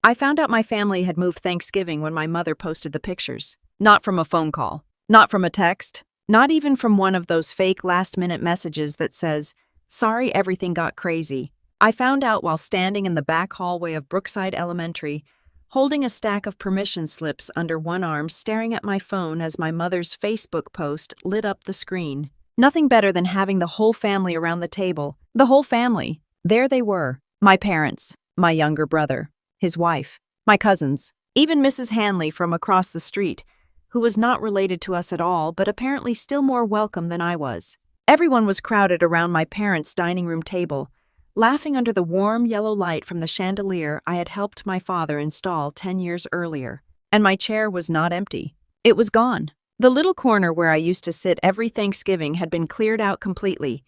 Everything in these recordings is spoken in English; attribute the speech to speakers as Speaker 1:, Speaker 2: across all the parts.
Speaker 1: I found out my family had moved Thanksgiving when my mother posted the pictures. Not from a phone call, not from a text, not even from one of those fake last-minute messages that says, "Sorry everything got crazy." I found out while standing in the back hallway of Brookside Elementary, holding a stack of permission slips under one arm, staring at my phone as my mother's Facebook post lit up the screen. Nothing better than having the whole family around the table. The whole family. There they were. My parents, my younger brother, his wife, my cousins, even Mrs. Hanley from across the street, who was not related to us at all but apparently still more welcome than I was. Everyone was crowded around my parents' dining room table, laughing under the warm yellow light from the chandelier I had helped my father install 10 years earlier. And my chair was not empty. It was gone. The little corner where I used to sit every Thanksgiving had been cleared out completely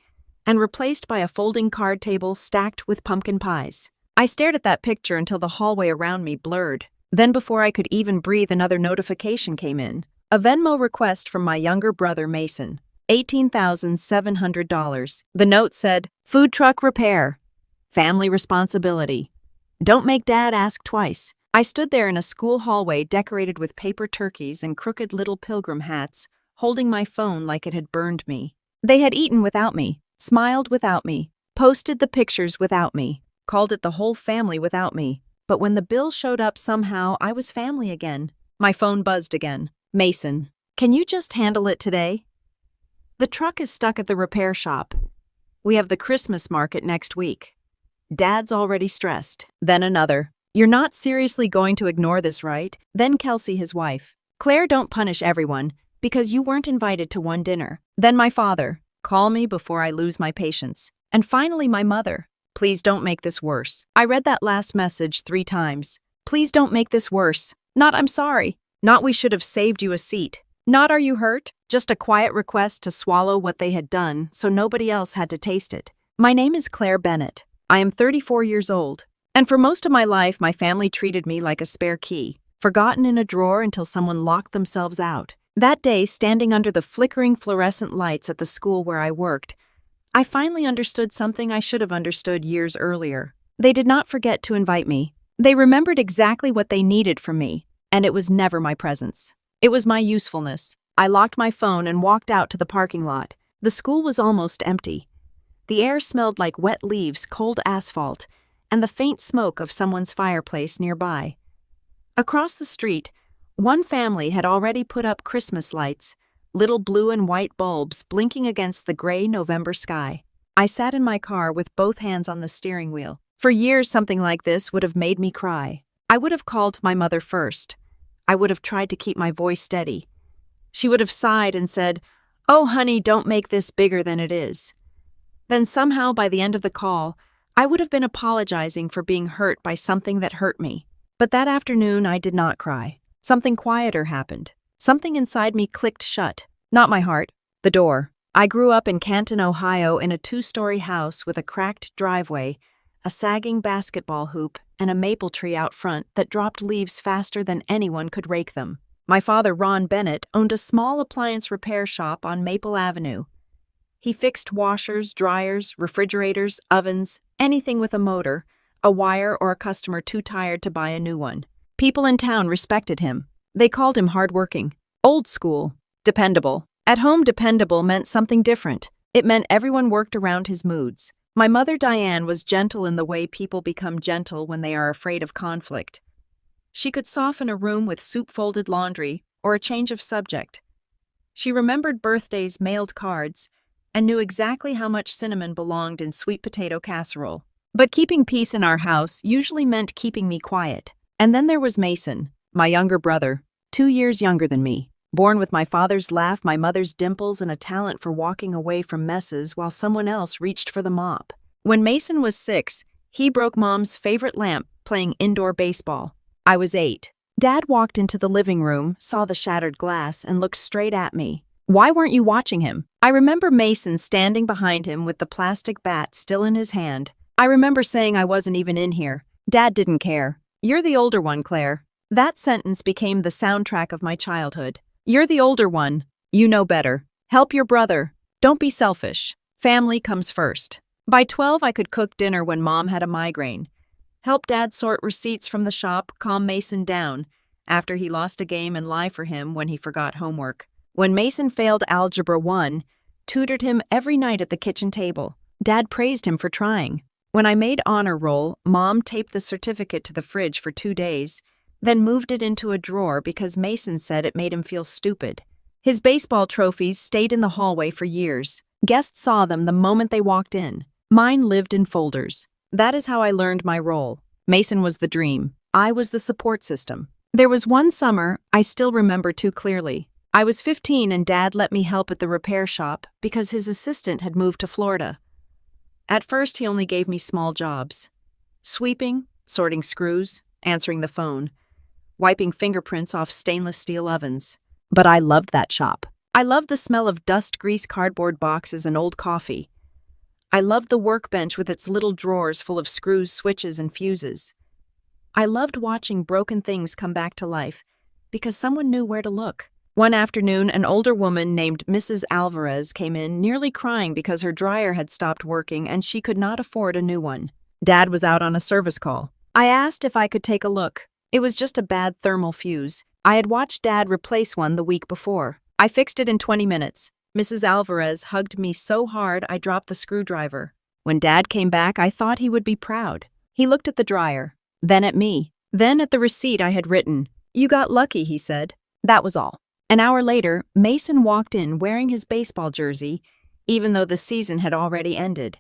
Speaker 1: and replaced by a folding card table stacked with pumpkin pies. I stared at that picture until the hallway around me blurred. Then before I could even breathe, another notification came in. A Venmo request from my younger brother Mason. $18,700. The note said, "Food truck repair. Family responsibility. Don't make Dad ask twice." I stood there in a school hallway decorated with paper turkeys and crooked little pilgrim hats, holding my phone like it had burned me. They had eaten without me, smiled without me, posted the pictures without me, called it the whole family without me. But when the bill showed up, somehow I was family again. My phone buzzed again. "Mason, can you just handle it today? The truck is stuck at the repair shop. We have the Christmas market next week. Dad's already stressed." Then another. "You're not seriously going to ignore this, right?" Then Kelsey, his wife. "Claire, don't punish everyone because you weren't invited to one dinner." Then my father. "Call me before I lose my patience." And finally my mother. "Please don't make this worse." I read that last message 3 times. "Please don't make this worse." Not "I'm sorry." Not "we should have saved you a seat." Not "are you hurt?" Just a quiet request to swallow what they had done so nobody else had to taste it. My name is Claire Bennett. I am 34 years old. And for most of my life, my family treated me like a spare key, forgotten in a drawer until someone locked themselves out. That day, standing under the flickering fluorescent lights at the school where I worked, I finally understood something I should have understood years earlier. They did not forget to invite me. They remembered exactly what they needed from me, and it was never my presence. It was my usefulness. I locked my phone and walked out to the parking lot. The school was almost empty. The air smelled like wet leaves, cold asphalt, and the faint smoke of someone's fireplace nearby. Across the street, one family had already put up Christmas lights, little blue and white bulbs blinking against the gray November sky. I sat in my car with both hands on the steering wheel. For years, something like this would have made me cry. I would have called my mother first. I would have tried to keep my voice steady. She would have sighed and said, "Oh, honey, don't make this bigger than it is." Then somehow by the end of the call, I would have been apologizing for being hurt by something that hurt me. But that afternoon, I did not cry. Something quieter happened. Something inside me clicked shut. Not my heart, the door. I grew up in Canton, Ohio, in a 2-story house with a cracked driveway, a sagging basketball hoop, and a maple tree out front that dropped leaves faster than anyone could rake them. My father, Ron Bennett, owned a small appliance repair shop on Maple Avenue. He fixed washers, dryers, refrigerators, ovens, anything with a motor, a wire, or a customer too tired to buy a new one. People in town respected him. They called him hardworking, old school, dependable. At home, dependable meant something different. It meant everyone worked around his moods. My mother, Diane, was gentle in the way people become gentle when they are afraid of conflict. She could soften a room with soup-folded laundry or a change of subject. She remembered birthdays, mailed cards, and knew exactly how much cinnamon belonged in sweet potato casserole. But keeping peace in our house usually meant keeping me quiet. And then there was Mason, my younger brother, 2 years younger than me. Born with my father's laugh, my mother's dimples, and a talent for walking away from messes while someone else reached for the mop. When Mason was 6, he broke Mom's favorite lamp playing indoor baseball. I was 8. Dad walked into the living room, saw the shattered glass, and looked straight at me. "Why weren't you watching him?" I remember Mason standing behind him with the plastic bat still in his hand. I remember saying I wasn't even in here. Dad didn't care. "You're the older one, Claire." That sentence became the soundtrack of my childhood. "You're the older one. You know better. Help your brother. Don't be selfish. Family comes first." By 12, I could cook dinner when Mom had a migraine. help Dad sort receipts from the shop, calm Mason down after he lost a game, and lie for him when he forgot homework. When Mason failed Algebra 1, tutored him every night at the kitchen table. Dad praised him for trying. When I made honor roll, Mom taped the certificate to the fridge for 2 days, then moved it into a drawer because Mason said it made him feel stupid. His baseball trophies stayed in the hallway for years. Guests saw them the moment they walked in. Mine lived in folders. That is how I learned my role. Mason was the dream. I was the support system. There was one summer I still remember too clearly. I was 15 and Dad let me help at the repair shop because his assistant had moved to Florida. At first, he only gave me small jobs. Sweeping, sorting screws, answering the phone, wiping fingerprints off stainless steel ovens. But I loved that shop. I loved the smell of dust, grease, cardboard boxes, and old coffee. I loved the workbench with its little drawers full of screws, switches, and fuses. I loved watching broken things come back to life because someone knew where to look. One afternoon, an older woman named Mrs. Alvarez came in, nearly crying because her dryer had stopped working and she could not afford a new one. Dad was out on a service call. I asked if I could take a look. It was just a bad thermal fuse. I had watched Dad replace one the week before. I fixed it in 20 minutes. Mrs. Alvarez hugged me so hard I dropped the screwdriver. When Dad came back, I thought he would be proud. He looked at the dryer, then at me, then at the receipt I had written. "You got lucky," he said. That was all. An hour later, Mason walked in wearing his baseball jersey, even though the season had already ended.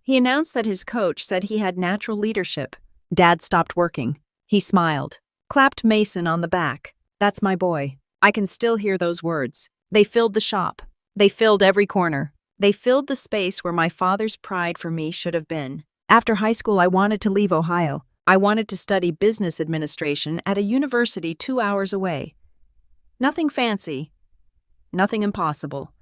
Speaker 1: He announced that his coach said he had natural leadership. Dad stopped working. He smiled, clapped Mason on the back. "That's my boy." I can still hear those words. They filled the shop. They filled every corner. They filled the space where my father's pride for me should have been. After high school, I wanted to leave Ohio. I wanted to study business administration at a university 2 hours away. Nothing fancy, nothing impossible.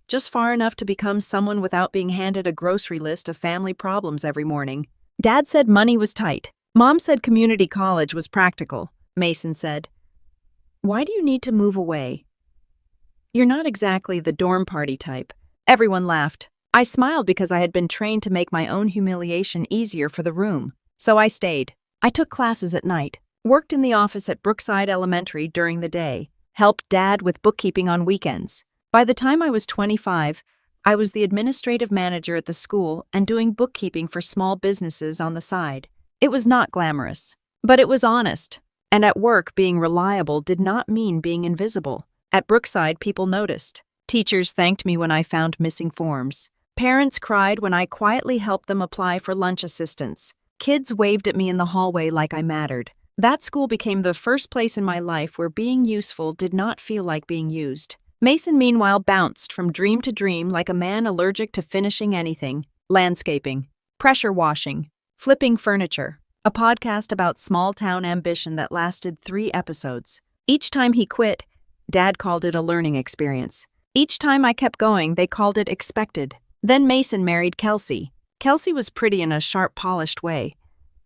Speaker 1: Just far enough to become someone without being handed a grocery list of family problems every morning. Dad said money was tight. Mom said community college was practical. Mason said, "Why do you need to move away? You're not exactly the dorm party type." Everyone laughed. I smiled because I had been trained to make my own humiliation easier for the room. So I stayed. I took classes at night, worked in the office at Brookside Elementary during the day, helped Dad with bookkeeping on weekends. By the time I was 25, I was the administrative manager at the school and doing bookkeeping for small businesses on the side. It was not glamorous, but it was honest. And at work, being reliable did not mean being invisible. At Brookside, people noticed. Teachers thanked me when I found missing forms. Parents cried when I quietly helped them apply for lunch assistance. Kids waved at me in the hallway like I mattered. That school became the first place in my life where being useful did not feel like being used. Mason, meanwhile, bounced from dream to dream like a man allergic to finishing anything. Landscaping, pressure washing, flipping furniture. A podcast about small-town ambition that lasted 3 episodes. Each time he quit, Dad called it a learning experience. Each time I kept going, they called it expected. Then Mason married Kelsey. Kelsey was pretty in a sharp, polished way.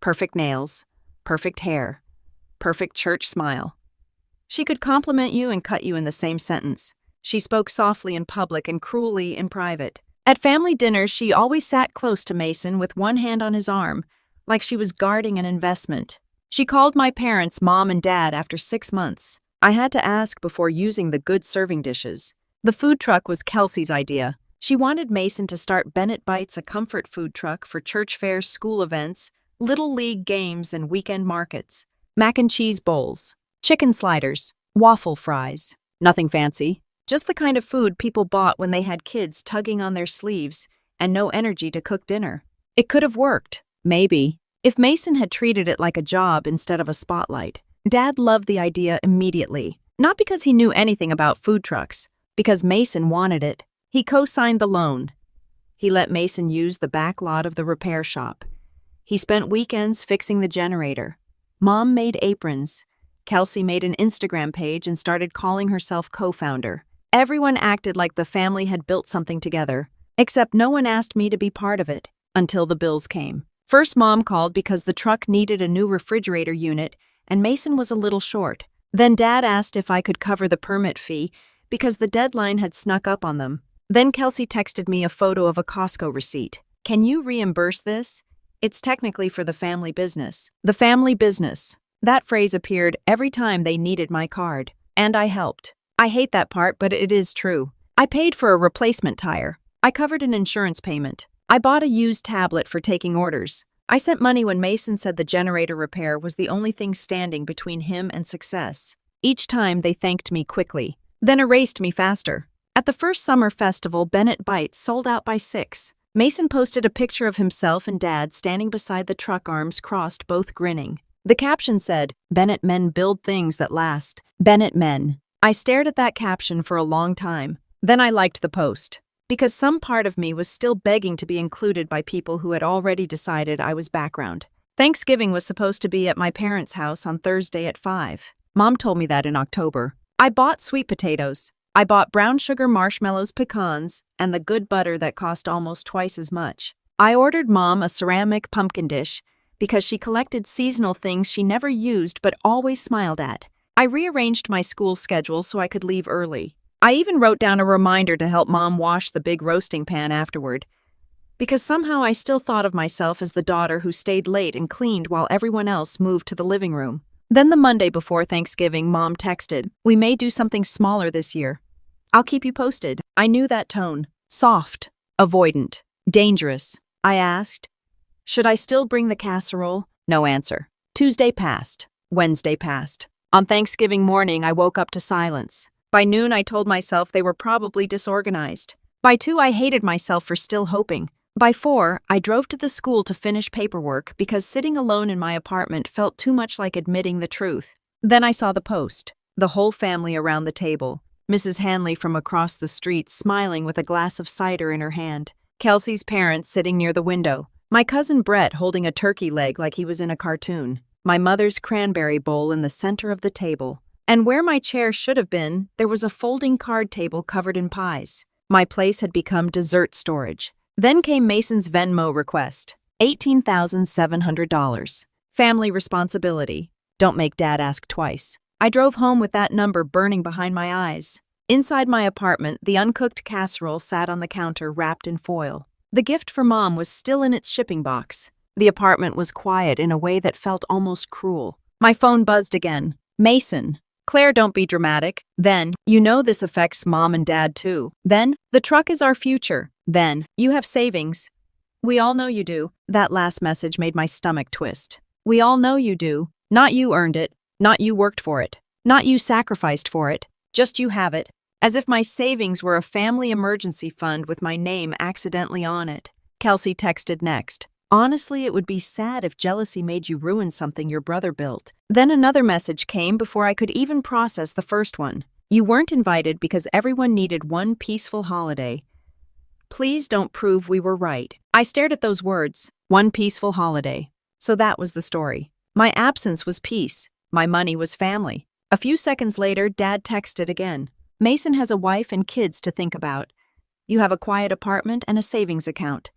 Speaker 1: Perfect nails, perfect hair, perfect church smile. She could compliment you and cut you in the same sentence. She spoke softly in public and cruelly in private. At family dinners, she always sat close to Mason with one hand on his arm, like she was guarding an investment. She called my parents Mom and Dad after 6 months. I had to ask before using the good serving dishes. The food truck was Kelsey's idea. She wanted Mason to start Bennett Bites, a comfort food truck for church fairs, school events, little league games, and weekend markets. Mac and cheese bowls, chicken sliders, waffle fries. Nothing fancy, just the kind of food people bought when they had kids tugging on their sleeves and no energy to cook dinner. It could have worked, maybe, if Mason had treated it like a job instead of a spotlight. Dad loved the idea immediately, not because he knew anything about food trucks, because Mason wanted it. He co-signed the loan. He let Mason use the back lot of the repair shop. He spent weekends fixing the generator. Mom made aprons. Kelsey made an Instagram page and started calling herself co-founder. Everyone acted like the family had built something together, except no one asked me to be part of it, until the bills came. First, Mom called because the truck needed a new refrigerator unit and Mason was a little short. Then Dad asked if I could cover the permit fee because the deadline had snuck up on them. Then Kelsey texted me a photo of a Costco receipt. "Can you reimburse this?" It's technically for the family business. The family business. That phrase appeared every time they needed my card. And I helped. I hate that part, but it is true. I paid for a replacement tire. I covered an insurance payment. I bought a used tablet for taking orders. I sent money when Mason said the generator repair was the only thing standing between him and success. Each time they thanked me quickly, then erased me faster. At the first summer festival, Bennett Bites sold out by 6. Mason posted a picture of himself and Dad standing beside the truck, arms crossed, both grinning. The caption said, "Bennett men build things that last. Bennett men." I stared at that caption for a long time. Then I liked the post, because some part of me was still begging to be included by people who had already decided I was background. Thanksgiving was supposed to be at my parents' house on Thursday at 5. Mom told me that in October. I bought sweet potatoes. I bought brown sugar marshmallows, pecans, and the good butter that cost almost twice as much. I ordered Mom a ceramic pumpkin dish because she collected seasonal things she never used but always smiled at. I rearranged my school schedule so I could leave early. I even wrote down a reminder to help Mom wash the big roasting pan afterward, because somehow I still thought of myself as the daughter who stayed late and cleaned while everyone else moved to the living room. Then the Monday before Thanksgiving, Mom texted, "We may do something smaller this year. I'll keep you posted." I knew that tone. Soft, avoidant, dangerous. I asked, "Should I still bring the casserole?" No answer. Tuesday passed. Wednesday passed. On Thanksgiving morning, I woke up to silence. By noon, I told myself they were probably disorganized. By 2, I hated myself for still hoping. By 4, I drove to the school to finish paperwork because sitting alone in my apartment felt too much like admitting the truth. Then I saw the post. The whole family around the table. Mrs. Hanley from across the street smiling with a glass of cider in her hand. Kelsey's parents sitting near the window. My cousin Brett holding a turkey leg like he was in a cartoon. My mother's cranberry bowl in the center of the table. And where my chair should have been, there was a folding card table covered in pies. My place had become dessert storage. Then came Mason's Venmo request. $18,700. Family responsibility. Don't make Dad ask twice. I drove home with that number burning behind my eyes. Inside my apartment, the uncooked casserole sat on the counter wrapped in foil. The gift for Mom was still in its shipping box. The apartment was quiet in a way that felt almost cruel. My phone buzzed again. Mason. Claire, don't be dramatic. Then, you know this affects Mom and Dad too. Then, the truck is our future. Then, you have savings. We all know you do. That last message made my stomach twist. We all know you do. Not you earned it. Not you worked for it. Not you sacrificed for it. Just you have it. As if my savings were a family emergency fund with my name accidentally on it. Kelsey texted next. Honestly, it would be sad if jealousy made you ruin something your brother built. Then another message came before I could even process the first one. You weren't invited because everyone needed one peaceful holiday. Please don't prove we were right. I stared at those words. One peaceful holiday. So that was the story. My absence was peace. My money was family. A few seconds later, Dad texted again. Mason has a wife and kids to think about. You have a quiet apartment and a savings account.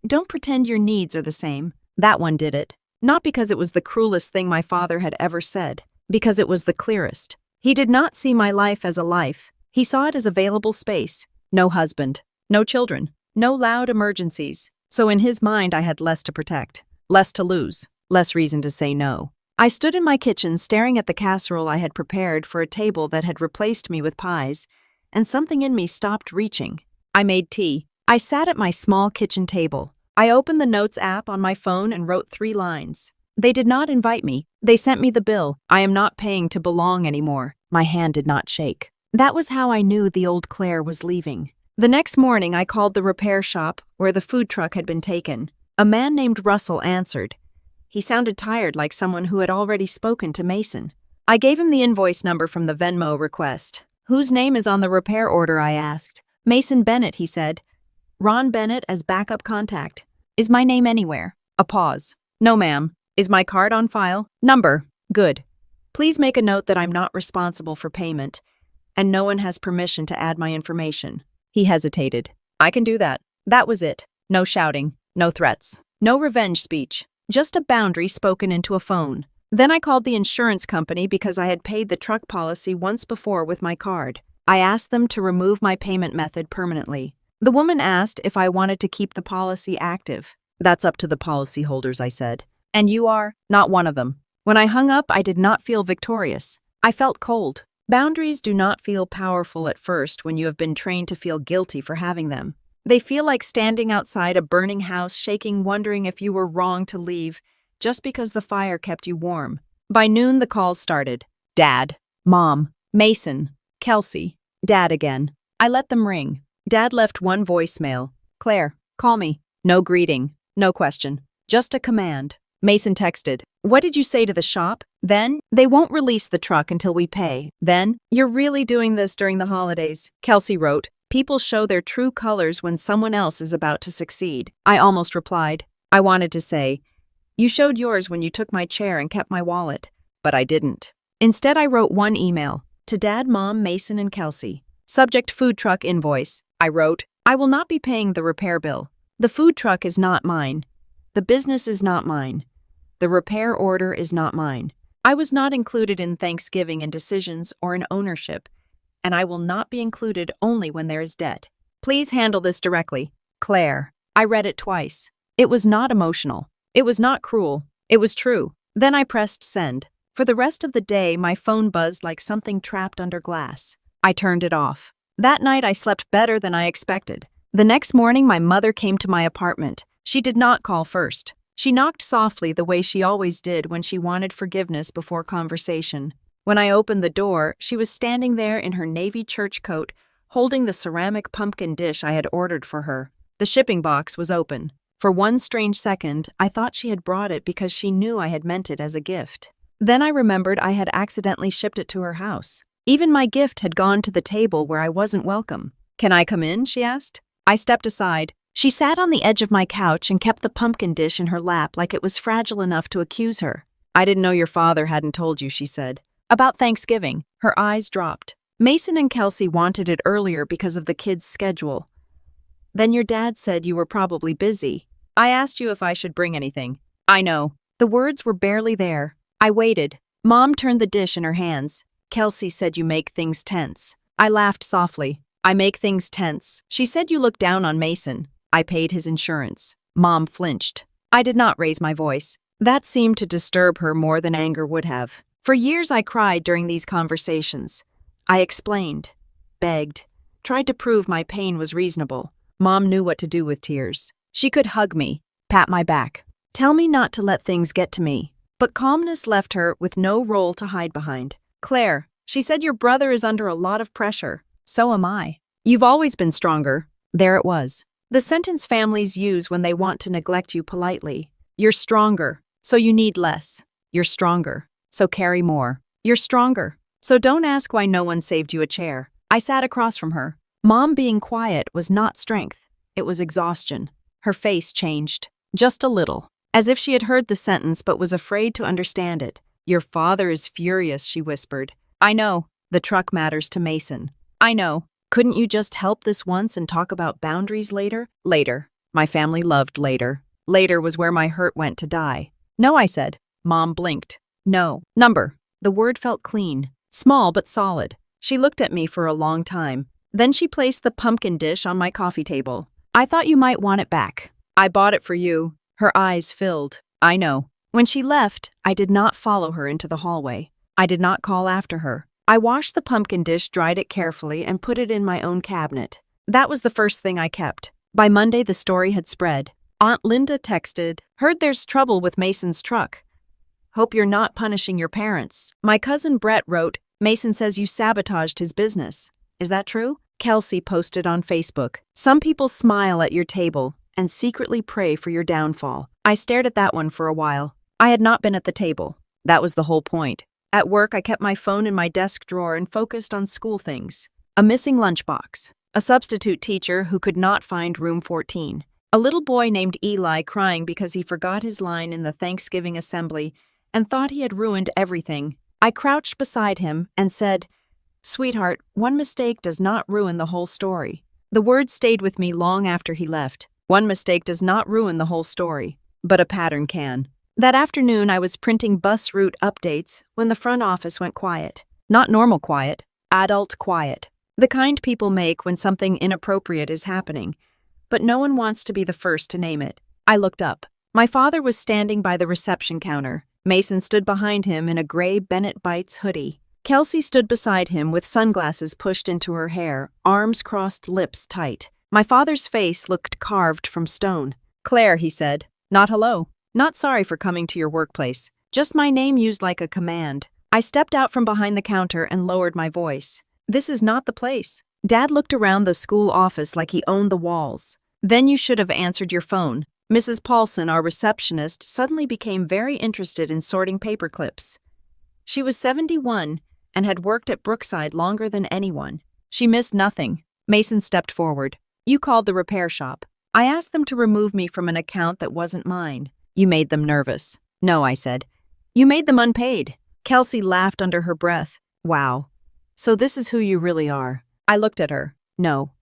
Speaker 1: Don't pretend your needs are the same. That one did it. Not because it was the cruelest thing my father had ever said, because it was the clearest. He did not see my life as a life. He saw it as available space. No husband, no children, no loud emergencies. So in his mind, I had less to protect, less to lose, less reason to say no. I stood in my kitchen staring at the casserole I had prepared for a table that had replaced me with pies, and something in me stopped reaching. I made tea. I sat at my small kitchen table. I opened the Notes app on my phone and wrote 3 lines. They did not invite me. They sent me the bill. I am not paying to belong anymore. My hand did not shake. That was how I knew the old Claire was leaving. The next morning, I called the repair shop where the food truck had been taken. A man named Russell answered. He sounded tired, like someone who had already spoken to Mason. I gave him the invoice number from the Venmo request. Whose name is on the repair order, I asked. Mason Bennett, he said. Ron Bennett as backup contact. Is my name anywhere? A pause. No, ma'am. Is my card on file? Number. Good. Please make a note that I'm not responsible for payment, and no one has permission to add my information. He hesitated. I can do that. That was it. No shouting. No threats. No revenge speech. Just a boundary spoken into a phone. Then I called the insurance company because I had paid the truck policy once before with my card. I asked them to remove my payment method permanently. The woman asked if I wanted to keep the policy active. That's up to the policyholders, I said. And you are not one of them. When I hung up, I did not feel victorious. I felt cold. Boundaries do not feel powerful at first when you have been trained to feel guilty for having them. They feel like standing outside a burning house, shaking, wondering if you were wrong to leave just because the fire kept you warm. By noon, the calls started. Dad, Mom, Mason, Kelsey, Dad again. I let them ring. Dad left one voicemail. Claire, call me. No greeting, no question, just a command. Mason texted, what did you say to the shop? Then, they won't release the truck until we pay. Then, you're really doing this during the holidays. Kelsey wrote, people show their true colors when someone else is about to succeed. I almost replied. I wanted to say, you showed yours when you took my chair and kept my wallet. But I didn't. Instead, I wrote one email to Dad, Mom, Mason, and Kelsey. Subject food truck invoice. I wrote, I will not be paying the repair bill. The food truck is not mine. The business is not mine. The repair order is not mine. I was not included in Thanksgiving in decisions or in ownership, and I will not be included only when there is debt. Please handle this directly. Claire. I read it twice. It was not emotional. It was not cruel. It was true. Then I pressed send. For the rest of the day, my phone buzzed like something trapped under glass. I turned it off. That night, I slept better than I expected. The next morning, my mother came to my apartment. She did not call first. She knocked softly the way she always did when she wanted forgiveness before conversation. When I opened the door, she was standing there in her navy church coat, holding the ceramic pumpkin dish I had ordered for her. The shipping box was open. For one strange second, I thought she had brought it because she knew I had meant it as a gift. Then I remembered I had accidentally shipped it to her house. Even my gift had gone to the table where I wasn't welcome. Can I come in? She asked. I stepped aside. She sat on the edge of my couch and kept the pumpkin dish in her lap like it was fragile enough to accuse her. I didn't know your father hadn't told you, she said. About Thanksgiving. Her eyes dropped. Mason and Kelsey wanted it earlier because of the kids' schedule. Then your dad said you were probably busy. I asked you if I should bring anything. I know. The words were barely there. I waited. Mom turned the dish in her hands. Kelsey said you make things tense. I laughed softly. I make things tense. She said you look down on Mason. I paid his insurance. Mom flinched. I did not raise my voice. That seemed to disturb her more than anger would have. For years I cried during these conversations. I explained, begged, tried to prove my pain was reasonable. Mom knew what to do with tears. She could hug me, pat my back, tell me not to let things get to me. But calmness left her with no role to hide behind. Claire, she said your brother is under a lot of pressure. So am I. You've always been stronger. There it was. The sentence families use when they want to neglect you politely. You're stronger, so you need less. You're stronger, so carry more. You're stronger, so don't ask why no one saved you a chair. I sat across from her. Mom being quiet was not strength. It was exhaustion. Her face changed, just a little, as if she had heard the sentence but was afraid to understand it. Your father is furious, she whispered. I know. The truck matters to Mason. I know. Couldn't you just help this once and talk about boundaries later? Later. My family loved later. Later was where my hurt went to die. No, I said. Mom blinked. No. Number. The word felt clean. Small but solid. She looked at me for a long time. Then she placed the pumpkin dish on my coffee table. I thought you might want it back. I bought it for you. Her eyes filled. I know. When she left, I did not follow her into the hallway. I did not call after her. I washed the pumpkin dish, dried it carefully, and put it in my own cabinet. That was the first thing I kept. By Monday, the story had spread. Aunt Linda texted, heard there's trouble with Mason's truck. Hope you're not punishing your parents. My cousin Brett wrote, Mason says you sabotaged his business. Is that true? Kelsey posted on Facebook, some people smile at your table and secretly pray for your downfall. I stared at that one for a while. I had not been at the table. That was the whole point. At work, I kept my phone in my desk drawer and focused on school things. A missing lunchbox. A substitute teacher who could not find room 14. A little boy named Eli crying because he forgot his line in the Thanksgiving assembly and thought he had ruined everything. I crouched beside him and said, Sweetheart, one mistake does not ruin the whole story. The words stayed with me long after he left. One mistake does not ruin the whole story, but a pattern can. That afternoon, I was printing bus route updates when the front office went quiet. Not normal quiet, adult quiet. The kind people make when something inappropriate is happening, but no one wants to be the first to name it. I looked up. My father was standing by the reception counter. Mason stood behind him in a gray Bennett Bites hoodie. Kelsey stood beside him with sunglasses pushed into her hair, arms crossed, lips tight. My father's face looked carved from stone. "Claire," he said. "Not hello. Not sorry for coming to your workplace. Just my name used like a command." I stepped out from behind the counter and lowered my voice. "This is not the place." Dad looked around the school office like he owned the walls. "Then you should have answered your phone." Mrs. Paulson, our receptionist, suddenly became very interested in sorting paper clips. She was 71 and had worked at Brookside longer than anyone. She missed nothing. Mason stepped forward. "You called the repair shop. I asked them to remove me from an account that wasn't mine." "You made them nervous." "No," I said. "You made them unpaid." Kelsey laughed under her breath. "Wow. So this is who you really are." I looked at her. "No.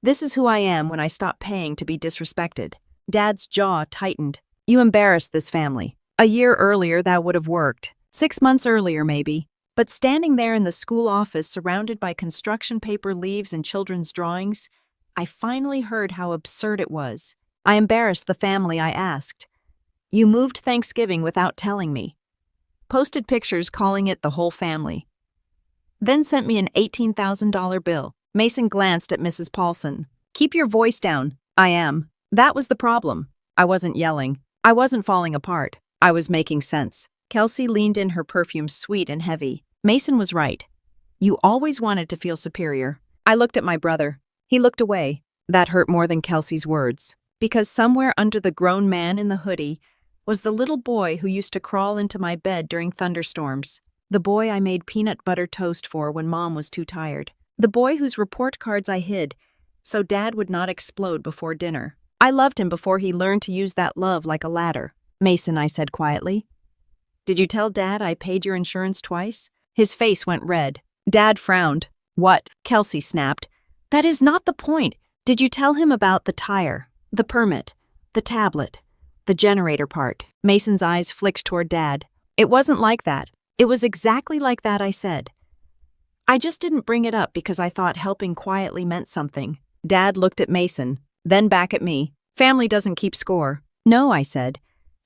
Speaker 1: This is who I am when I stop paying to be disrespected." Dad's jaw tightened. "You embarrassed this family. A year earlier that would have worked. 6 months earlier maybe. But standing there in the school office surrounded by construction paper leaves and children's drawings, I finally heard how absurd it was. I embarrassed the family, I asked. "You moved Thanksgiving without telling me. Posted pictures calling it the whole family. Then sent me an $18,000 bill." Mason glanced at Mrs. Paulson. "Keep your voice down." "I am." That was the problem. I wasn't yelling. I wasn't falling apart. I was making sense. Kelsey leaned in, her perfume sweet and heavy. Mason was right. You always wanted to feel superior. I looked at my brother. He looked away. That hurt more than Kelsey's words. Because somewhere under the grown man in the hoodie was the little boy who used to crawl into my bed during thunderstorms. The boy I made peanut butter toast for when Mom was too tired. The boy whose report cards I hid so Dad would not explode before dinner. I loved him before he learned to use that love like a ladder. "Mason," I said quietly. "Did you tell Dad I paid your insurance twice?" His face went red. Dad frowned. "What?" Kelsey snapped. "That is not the point. Did you tell him about the tire, the permit, the tablet, the generator part?" Mason's eyes flicked toward Dad. "It wasn't like that. It was exactly like that," I said. "I just didn't bring it up because I thought helping quietly meant something." Dad looked at Mason, then back at me. "Family doesn't keep score." "No," I said.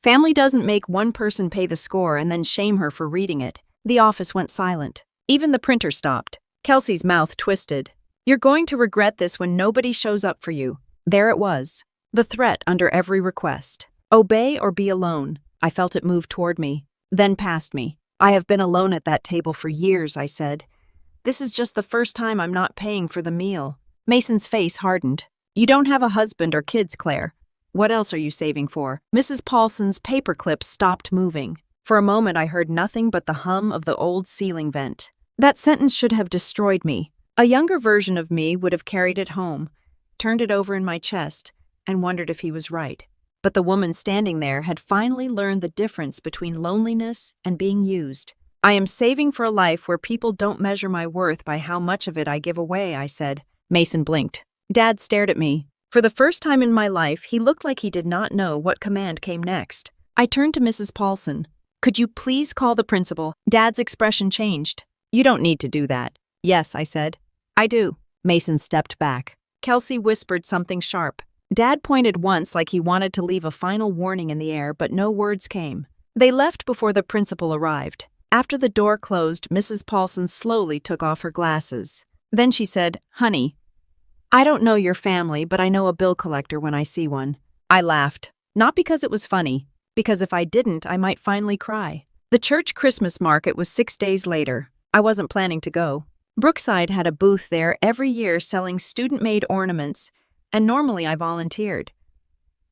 Speaker 1: "Family doesn't make one person pay the score and then shame her for reading it." The office went silent. Even the printer stopped. Kelsey's mouth twisted. "You're going to regret this when nobody shows up for you." There it was. The threat under every request. "Obey or be alone." I felt it move toward me, then past me. "I have been alone at that table for years," I said. "This is just the first time I'm not paying for the meal." Mason's face hardened. "You don't have a husband or kids, Claire. What else are you saving for?" Mrs. Paulson's paper clips stopped moving. For a moment I heard nothing but the hum of the old ceiling vent. That sentence should have destroyed me. A younger version of me would have carried it home, turned it over in my chest, and wondered if he was right. But the woman standing there had finally learned the difference between loneliness and being used. "I am saving for a life where people don't measure my worth by how much of it I give away," I said. Mason blinked. Dad stared at me. For the first time in my life, he looked like he did not know what command came next. I turned to Mrs. Paulson. "Could you please call the principal?" Dad's expression changed. "You don't need to do that." "Yes," I said. "I do." Mason stepped back. Kelsey whispered something sharp. Dad pointed once like he wanted to leave a final warning in the air, but no words came. They left before the principal arrived. After the door closed, Mrs. Paulson slowly took off her glasses. Then she said, "Honey, I don't know your family, but I know a bill collector when I see one." I laughed. Not because it was funny, because if I didn't, I might finally cry. The church Christmas market was 6 days later. I wasn't planning to go. Brookside had a booth there every year selling student-made ornaments, and normally I volunteered.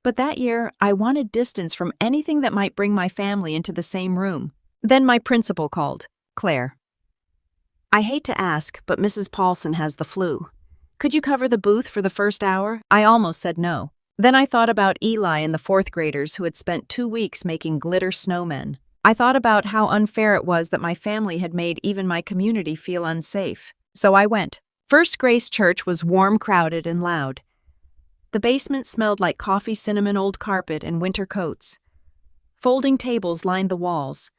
Speaker 1: But that year, I wanted distance from anything that might bring my family into the same room. Then my principal called. "Claire, I hate to ask, but Mrs. Paulson has the flu. Could you cover the booth for the first hour?" I almost said no. Then I thought about Eli and the 4th graders who had spent 2 weeks making glitter snowmen. I thought about how unfair it was that my family had made even my community feel unsafe. So I went. First Grace Church was warm, crowded, and loud. The basement smelled like coffee, cinnamon, old carpet, and winter coats. Folding tables lined the walls.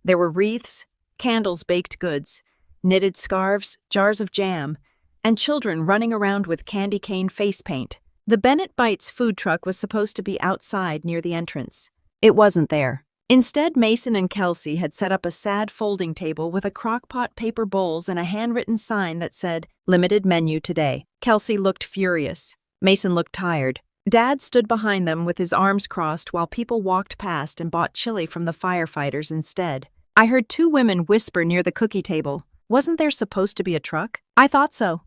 Speaker 1: There were wreaths, candles, baked goods, knitted scarves, jars of jam, and children running around with candy cane face paint. The Bennett Bites food truck was supposed to be outside near the entrance. It wasn't there. Instead, Mason and Kelsey had set up a sad folding table with a crock-pot paper bowls and a handwritten sign that said, "Limited menu today." Kelsey looked furious. Mason looked tired. Dad stood behind them with his arms crossed while people walked past and bought chili from the firefighters instead. I heard two women whisper near the cookie table, "Wasn't there supposed to be a truck?" "I thought so."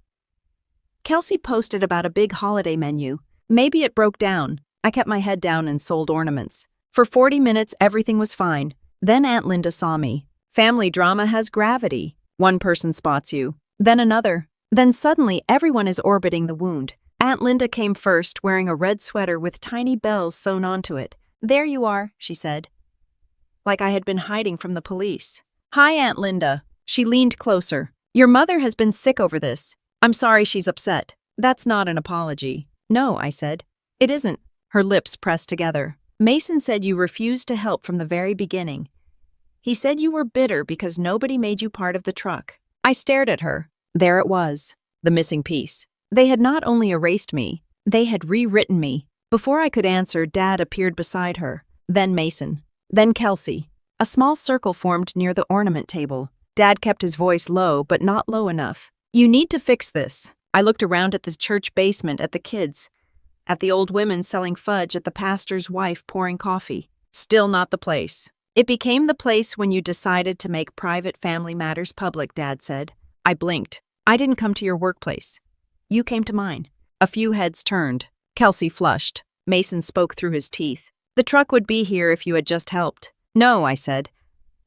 Speaker 1: Kelsey posted about a big holiday menu. Maybe it broke down. I kept my head down and sold ornaments. For 40 minutes, everything was fine. Then Aunt Linda saw me. Family drama has gravity. One person spots you, then another. Then suddenly, everyone is orbiting the wound. Aunt Linda came first, wearing a red sweater with tiny bells sewn onto it. "There you are," she said, like I had been hiding from the police. "Hi, Aunt Linda." She leaned closer. "Your mother has been sick over this. I'm sorry she's upset." "That's not an apology." "No," I said. "It isn't." Her lips pressed together. "Mason said you refused to help from the very beginning. He said you were bitter because nobody made you part of the truck." I stared at her. There it was, the missing piece. They had not only erased me, they had rewritten me. Before I could answer, Dad appeared beside her. Then Mason. Then Kelsey. A small circle formed near the ornament table. Dad kept his voice low, but not low enough. "You need to fix this." I looked around at the church basement, at the kids, at the old women selling fudge, at the pastor's wife pouring coffee. Still not the place. "It became the place when you decided to make private family matters public," Dad said. I blinked. "I didn't come to your workplace. You came to mine." A few heads turned. Kelsey flushed. Mason spoke through his teeth. "The truck would be here if you had just helped." "No," I said.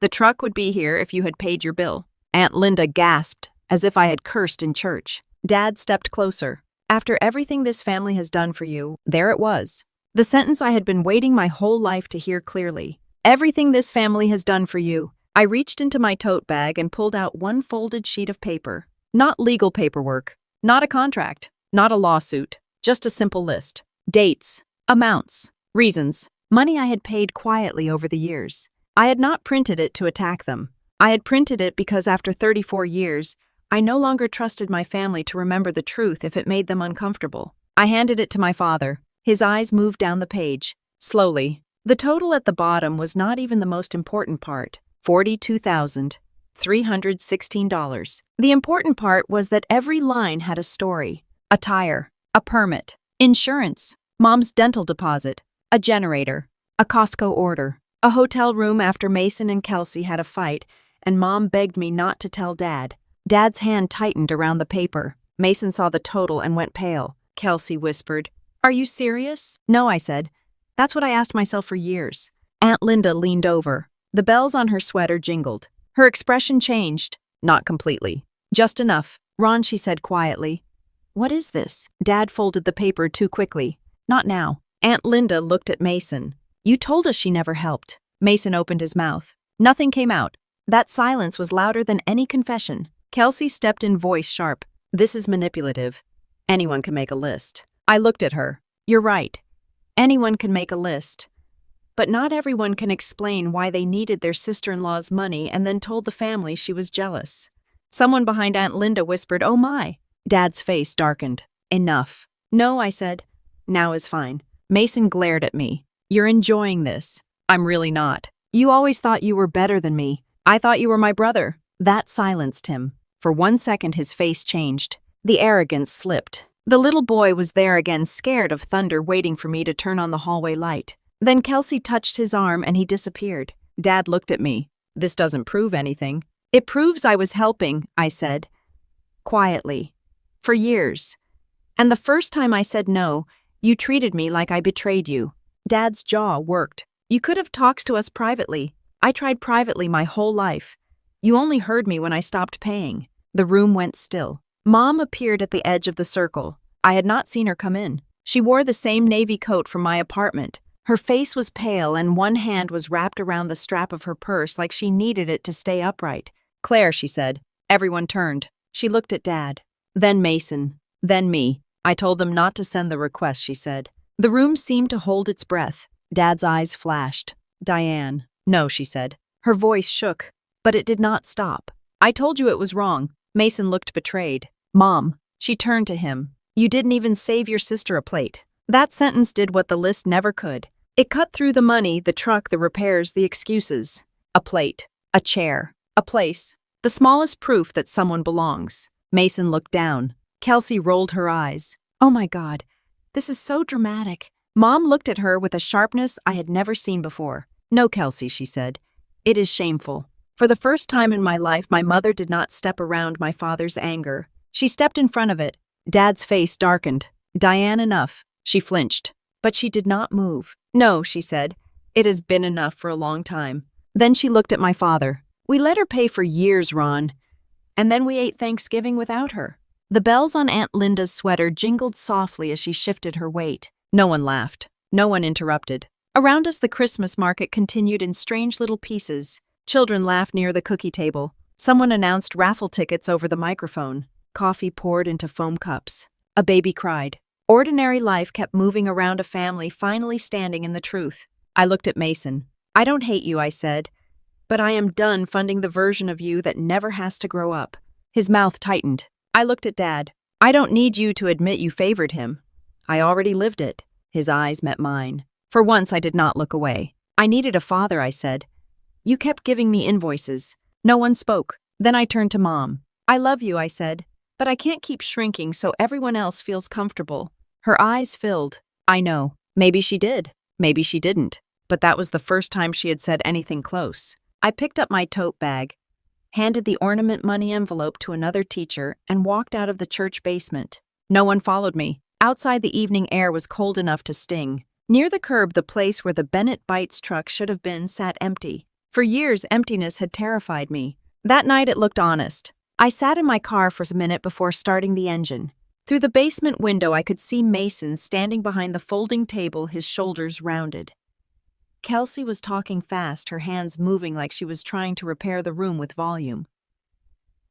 Speaker 1: "The truck would be here if you had paid your bill." Aunt Linda gasped, as if I had cursed in church. Dad stepped closer. "After everything this family has done for you," there it was. The sentence I had been waiting my whole life to hear clearly. "Everything this family has done for you." I reached into my tote bag and pulled out one folded sheet of paper. Not legal paperwork. Not a contract. Not a lawsuit. Just a simple list. Dates. Amounts. Reasons. Money I had paid quietly over the years. I had not printed it to attack them. I had printed it because after 34 years, I no longer trusted my family to remember the truth if it made them uncomfortable. I handed it to my father. His eyes moved down the page. Slowly. The total at the bottom was not even the most important part. $42,316. The important part was that every line had a story. A tire. A permit. Insurance. Mom's dental deposit. A generator. A Costco order. A hotel room after Mason and Kelsey had a fight, and Mom begged me not to tell Dad. Dad's hand tightened around the paper. Mason saw the total and went pale. Kelsey whispered, "Are you serious?" "No," I said. "That's what I asked myself for years." Aunt Linda leaned over. The bells on her sweater jingled. Her expression changed. Not completely. "Just enough." "Ron," she said quietly. "What is this?" Dad folded the paper too quickly. "Not now." Aunt Linda looked at Mason. "You told us she never helped." Mason opened his mouth. Nothing came out. That silence was louder than any confession. Kelsey stepped in, voice sharp. "This is manipulative. Anyone can make a list." I looked at her. "You're right. Anyone can make a list. But not everyone can explain why they needed their sister-in-law's money and then told the family she was jealous." Someone behind Aunt Linda whispered, "Oh my." Dad's face darkened. "Enough." "No," I said. "Now is fine." Mason glared at me. "You're enjoying this." "I'm really not." "You always thought you were better than me." "I thought you were my brother." That silenced him. For 1 second his face changed. The arrogance slipped. The little boy was there again, scared of thunder, waiting for me to turn on the hallway light. Then Kelsey touched his arm and he disappeared. Dad looked at me. "This doesn't prove anything." "It proves I was helping," I said. Quietly. "For years. And the first time I said no, you treated me like I betrayed you." Dad's jaw worked. "You could have talked to us privately. I tried privately my whole life. You only heard me when I stopped paying." The room went still. Mom appeared at the edge of the circle. I had not seen her come in. She wore the same navy coat from my apartment. Her face was pale and one hand was wrapped around the strap of her purse like she needed it to stay upright. "Claire," she said. Everyone turned. She looked at Dad. Then Mason. Then me. "I told them not to send the request," she said. The room seemed to hold its breath. Dad's eyes flashed. "Diane." "No," she said. Her voice shook, but it did not stop. "I told you it was wrong." Mason looked betrayed. "Mom." She turned to him. You didn't even save your sister a plate. That sentence did what the list never could. It cut through the money, the truck, the repairs, the excuses. A plate, a chair, a place, the smallest proof that someone belongs. Mason looked down. Kelsey rolled her eyes. Oh my God, this is so dramatic. Mom looked at her with a sharpness I had never seen before. No, Kelsey, she said. It is shameful. For the first time in my life, my mother did not step around my father's anger. She stepped in front of it. Dad's face darkened. Diane, enough. She flinched. But she did not move. No, she said. It has been enough for a long time. Then she looked at my father. We let her pay for years, Ron. And then we ate Thanksgiving without her. The bells on Aunt Linda's sweater jingled softly as she shifted her weight. No one laughed. No one interrupted. Around us, the Christmas market continued in strange little pieces. Children laughed near the cookie table. Someone announced raffle tickets over the microphone. Coffee poured into foam cups. A baby cried. Ordinary life kept moving around a family finally standing in the truth. I looked at Mason. I don't hate you, I said, but I am done funding the version of you that never has to grow up. His mouth tightened. I looked at Dad. I don't need you to admit you favored him. I already lived it. His eyes met mine. For once, I did not look away. I needed a father, I said. You kept giving me invoices. No one spoke. Then I turned to Mom. I love you, I said, but I can't keep shrinking so everyone else feels comfortable. Her eyes filled. I know. Maybe she did. Maybe she didn't. But that was the first time she had said anything close. I picked up my tote bag, handed the ornament money envelope to another teacher, and walked out of the church basement. No one followed me. Outside, the evening air was cold enough to sting. Near the curb, the place where the Bennett Bites truck should have been sat empty. For years, emptiness had terrified me. That night, it looked honest. I sat in my car for a minute before starting the engine. Through the basement window, I could see Mason standing behind the folding table, his shoulders rounded. Kelsey was talking fast, her hands moving like she was trying to repair the room with volume.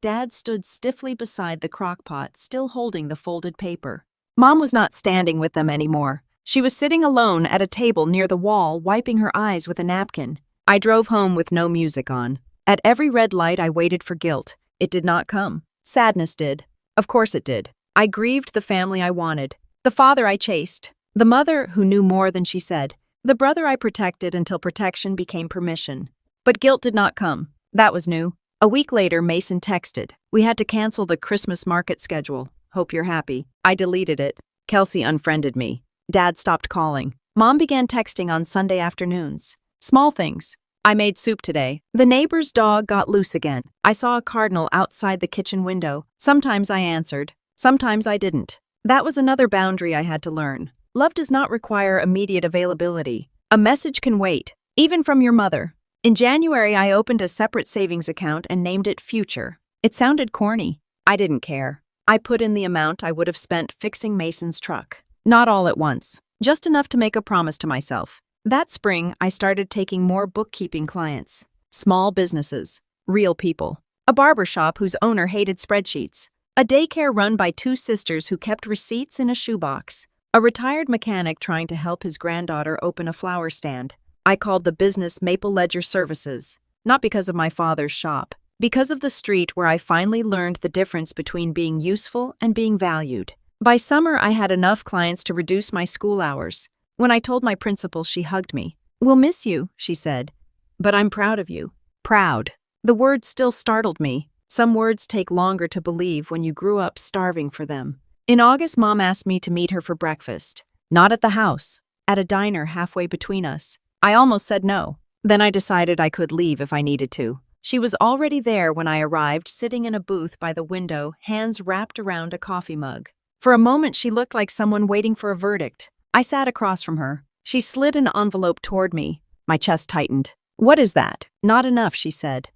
Speaker 1: Dad stood stiffly beside the crock-pot, still holding the folded paper. Mom was not standing with them anymore. She was sitting alone at a table near the wall, wiping her eyes with a napkin. I drove home with no music on. At every red light, I waited for guilt. It did not come. Sadness did. Of course it did. I grieved the family I wanted, the father I chased, the mother who knew more than she said, the brother I protected until protection became permission. But guilt did not come. That was new. A week later, Mason texted. We had to cancel the Christmas market schedule. Hope you're happy. I deleted it. Kelsey unfriended me. Dad stopped calling. Mom began texting on Sunday afternoons. Small things. I made soup today. The neighbor's dog got loose again. I saw a cardinal outside the kitchen window. Sometimes I answered. Sometimes I didn't. That was another boundary I had to learn. Love does not require immediate availability. A message can wait, even from your mother. In January, I opened a separate savings account and named it Future. It sounded corny. I didn't care. I put in the amount I would have spent fixing Mason's truck. Not all at once, just enough to make a promise to myself. That spring, I started taking more bookkeeping clients. Small businesses, real people. A barber shop whose owner hated spreadsheets. A daycare run by two sisters who kept receipts in a shoebox. A retired mechanic trying to help his granddaughter open a flower stand. I called the business Maple Ledger Services, not because of my father's shop, because of the street where I finally learned the difference between being useful and being valued. By summer, I had enough clients to reduce my school hours. When I told my principal, she hugged me. We'll miss you, she said, but I'm proud of you. Proud. The word still startled me. Some words take longer to believe when you grew up starving for them. In August, Mom asked me to meet her for breakfast. Not at the house, at a diner halfway between us. I almost said no. Then I decided I could leave if I needed to. She was already there when I arrived, sitting in a booth by the window, hands wrapped around a coffee mug. For a moment, she looked like someone waiting for a verdict. I sat across from her. She slid an envelope toward me. My chest tightened. What is that? Not enough, she said.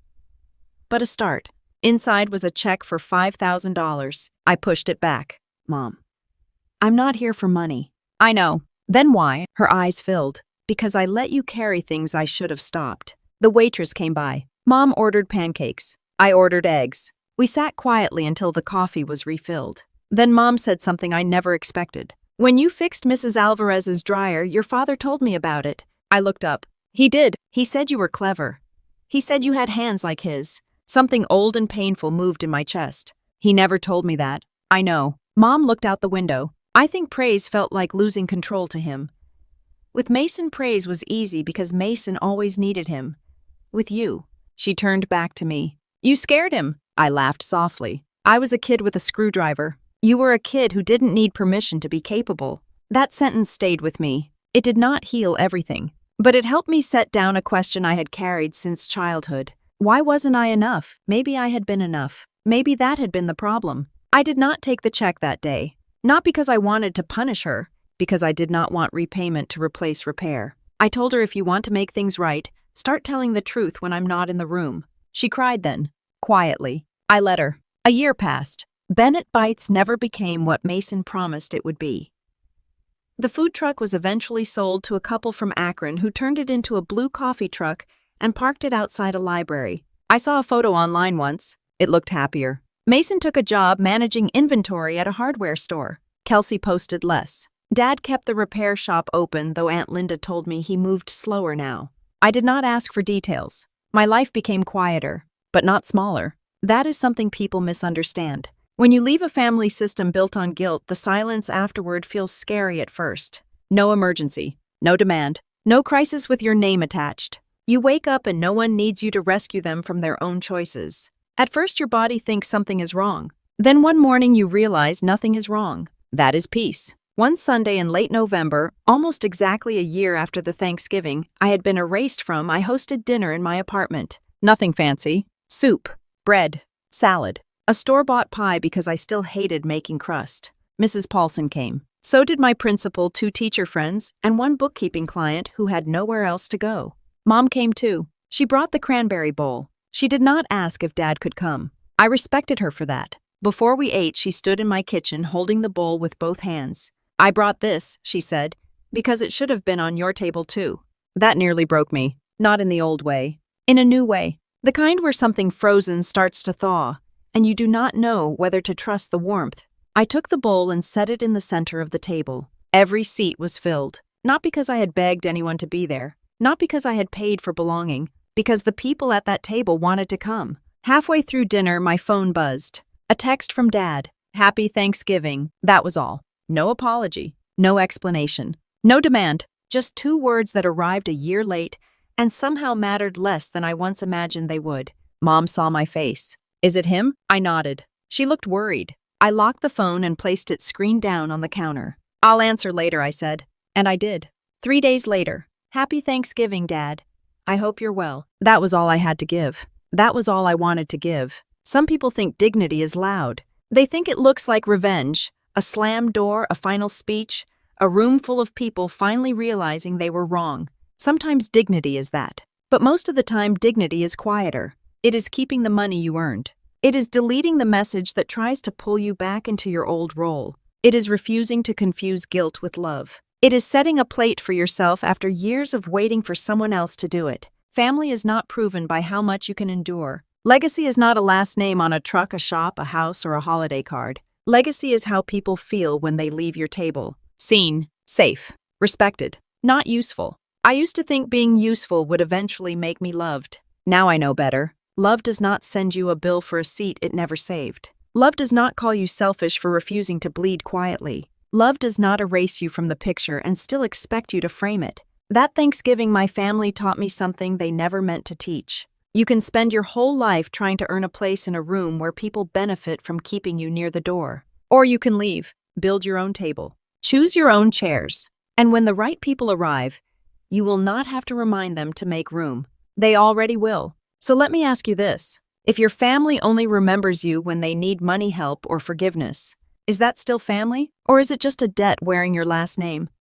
Speaker 1: But a start. Inside was a check for $5,000. I pushed it back. Mom, I'm not here for money. I know. Then why? Her eyes filled. Because I let you carry things I should have stopped. The waitress came by. Mom ordered pancakes. I ordered eggs. We sat quietly until the coffee was refilled. Then Mom said something I never expected. When you fixed Mrs. Alvarez's dryer, your father told me about it. I looked up. He did. He said you were clever. He said you had hands like his. Something old and painful moved in my chest. He never told me that. I know. Mom looked out the window. I think praise felt like losing control to him. With Mason, praise was easy because Mason always needed him. With you, she turned back to me. You scared him, I laughed softly. I was a kid with a screwdriver. You were a kid who didn't need permission to be capable. That sentence stayed with me. It did not heal everything, but it helped me set down a question I had carried since childhood. Why wasn't I enough? Maybe I had been enough. Maybe that had been the problem. I did not take the check that day. Not because I wanted to punish her, because I did not want repayment to replace repair. I told her, if you want to make things right, start telling the truth when I'm not in the room. She cried then, quietly. I let her. A year passed. Bennett Bites never became what Mason promised it would be. The food truck was eventually sold to a couple from Akron who turned it into a blue coffee truck and parked it outside a library. I saw a photo online once. It looked happier. Mason took a job managing inventory at a hardware store. Kelsey posted less. Dad kept the repair shop open, though Aunt Linda told me he moved slower now. I did not ask for details. My life became quieter, but not smaller. That is something people misunderstand. When you leave a family system built on guilt, the silence afterward feels scary at first. No emergency, no demand, no crisis with your name attached. You wake up and no one needs you to rescue them from their own choices. At first, your body thinks something is wrong. Then one morning you realize nothing is wrong. That is peace. One Sunday in late November, almost exactly a year after the Thanksgiving I had been erased from, I hosted dinner in my apartment. Nothing fancy. Soup, bread, salad, a store-bought pie because I still hated making crust. Mrs. Paulson came. So did my principal, 2 teacher friends, and 1 bookkeeping client who had nowhere else to go. Mom came too. She brought the cranberry bowl. She did not ask if Dad could come. I respected her for that. Before we ate, she stood in my kitchen holding the bowl with both hands. I brought this, she said, because it should have been on your table too. That nearly broke me. Not in the old way. In a new way. The kind where something frozen starts to thaw, and you do not know whether to trust the warmth. I took the bowl and set it in the center of the table. Every seat was filled. Not because I had begged anyone to be there. Not because I had paid for belonging. Because the people at that table wanted to come. Halfway through dinner, my phone buzzed. A text from Dad. Happy Thanksgiving. That was all. No apology. No explanation. No demand. Just 2 words that arrived a year late and somehow mattered less than I once imagined they would. Mom saw my face. Is it him? I nodded. She looked worried. I locked the phone and placed it screen down on the counter. I'll answer later, I said. And I did. 3 days later. Happy Thanksgiving, Dad. I hope you're well. That was all I had to give. That was all I wanted to give. Some people think dignity is loud. They think it looks like revenge, a slammed door, a final speech, a room full of people finally realizing they were wrong. Sometimes dignity is that. But most of the time, dignity is quieter. It is keeping the money you earned. It is deleting the message that tries to pull you back into your old role. It is refusing to confuse guilt with love. It is setting a plate for yourself after years of waiting for someone else to do it. Family is not proven by how much you can endure. Legacy is not a last name on a truck, a shop, a house, or a holiday card. Legacy is how people feel when they leave your table. Seen, safe, respected, not useful. I used to think being useful would eventually make me loved. Now I know better. Love does not send you a bill for a seat it never saved. Love does not call you selfish for refusing to bleed quietly. Love does not erase you from the picture and still expect you to frame it. That Thanksgiving, my family taught me something they never meant to teach. You can spend your whole life trying to earn a place in a room where people benefit from keeping you near the door. Or you can leave, build your own table, choose your own chairs. And when the right people arrive, you will not have to remind them to make room. They already will. So let me ask you this. If your family only remembers you when they need money help or forgiveness, is that still family? Or is it just a debt wearing your last name?